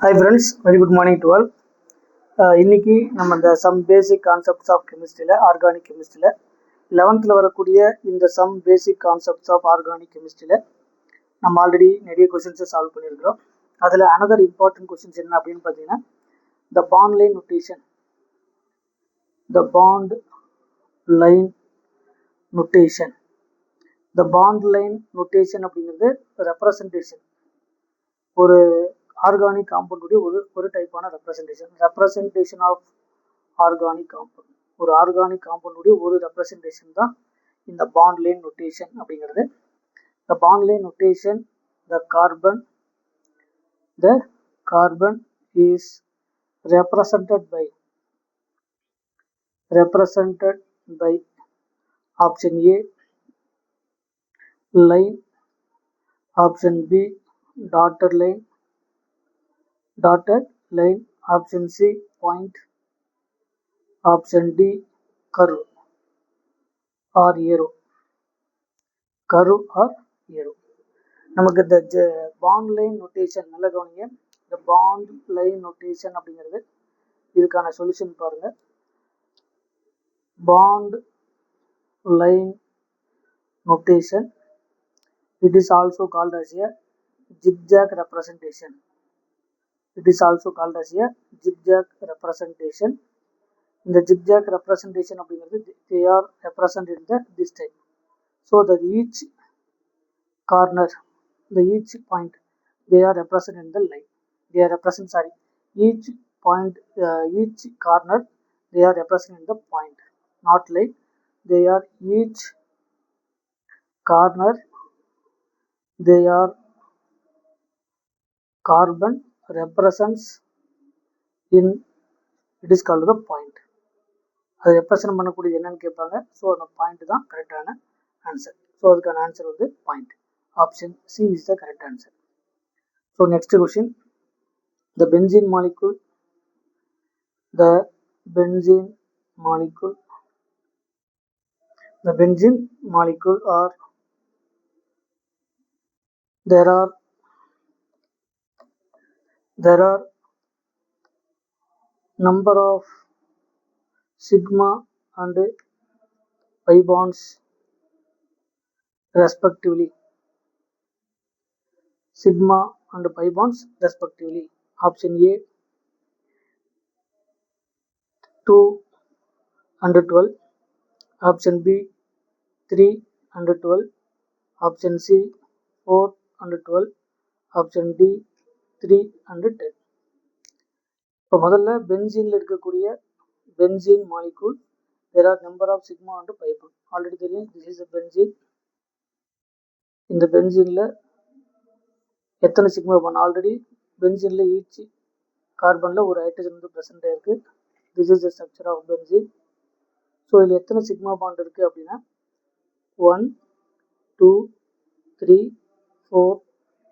Hi friends, very good morning to all. இன்னைக்கு நம்ம இந்த சம் பேசிக் கான்செப்ட்ஸ் ஆஃப் கெமிஸ்ட்ரியில் ஆர்கானிக் கெமிஸ்ட்ரியில் 11th வரக்கூடிய இந்த some basic concepts of organic கெமிஸ்ட்ரியில் நம்ம ஆல்ரெடி நிறைய கொஸ்டின்ஸை சால்வ் பண்ணியிருக்கிறோம். அதில் அனதர் இம்பார்ட்டன்ட் கொஸ்டின்ஸ் என்ன அப்படின்னு பார்த்தீங்கன்னா the bond line notation. The bond line notation. The bond line notation அப்படிங்கிறது ரெப்ரசன்டேஷன், ஒரு ஆர்கானிக் காம்பவுண்டுடைய ஒரு டைப்பான ரெப்ரசன்டேஷன் ஆஃப் ஆர்கானிக் காம்பவுண்ட். ஒரு ஆர்கானிக் காம்பவுண்டுடைய ஒரு ரெப்ரசன்டேஷன் தான் இந்த பாண்ட் லைன் நொட்டேஷன் அப்படிங்கிறது. The bond line notation, the carbon is represented by option A line, option B dotted line, option C point, option D curve or arrow. நமக்கு இந்த bond line notation நல்ல கவனிங்க. இந்த bond line notation அப்படிங்கிறது இதுக்கான solution பாருங்க. Bond line notation, it is also called as a zigzag representation. இந்த zigzag representation அப்படிங்கிறது they are represented in this type. So that each corner, each point, they are represented in the line. Each point, each corner, they are represented in the point, not line. They are each corner, they are carbon represents in, it is called the point. அது represent பண்ணக்கூடியது என்னன்னு கேட்பாங்க. So அந்த point தான் கரெக்டான answer. So அதுக்கான answer வந்து point. Option C is the correct answer. So next question, the benzene molecule are, there are number of sigma and pi bonds respectively. Option A 2 and 12, option B 3 and 12, option C 4 and 12, option D 3 and 10. இப்போ முதல்ல பென்சீனில் இருக்கக்கூடிய benzene molecule, there are number of sigma and pi bond. Already தெரியும், this is a benzene. இந்த பென்சீனில் எத்தனை sigma bond? Already பென்சீனில் each கார்பனில் ஒரு ஹைட்ரஜன் வந்து ப்ரெசென்ட் ஆயிருக்கு. This is the structure of benzene. So இதில் எத்தனை சிக்மா பாண்ட் இருக்குது அப்படின்னா 1 2 3 4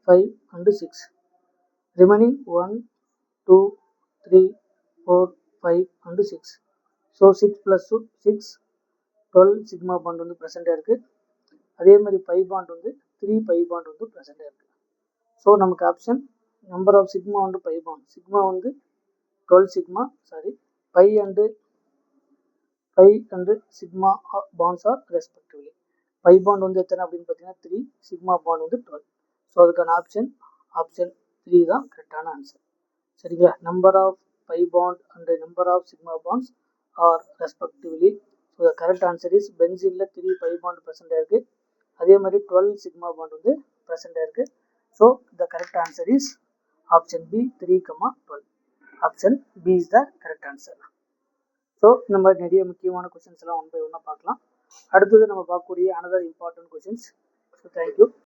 5 and 6. Remaining 1 2 3 4 5 and 6. So 6 + 6 12 sigma bond வந்து ப்ரெசென்ட் ஆயிருக்கு. அதே மாதிரி பை பாண்ட் வந்து 3 பை பாண்ட் வந்து ப்ரெசென்ட் ஆயிருக்கு. ஸோ நமக்கு ஆப்ஷன் நம்பர் ஆஃப் சிக்மா வந்து பை பாண்ட், சிக்மா வந்து 12 sigma, pi and sigma bonds are respectively. Pi bond வந்து எத்தனை அப்படின்னு பார்த்தீங்கன்னா 3, சிக்மா பாண்ட் வந்து 12. ஸோ அதுக்கான ஆப்ஷன் 3 தான் கரெக்டான ஆன்சர். சரிங்களா? Number of pi bond and number of sigma bonds are respectively. So the correct answer is பென்சீனில் 3 பை பாண்ட் ப்ரெசென்ட் ஆயிருக்கு. அதே மாதிரி 12 சிக்மா பாண்ட் வந்து ப்ரெசென்ட் ஆயிருக்கு. So the correct answer is option B 3,12. Option B is the correct answer. So இந்த மாதிரி நிறைய முக்கியமான கொஸ்டின்ஸ் எல்லாம் ஒன் பை ஒன்னாக பார்க்கலாம். அடுத்தது நம்ம பார்க்கக்கூடிய another important questions. So thank you.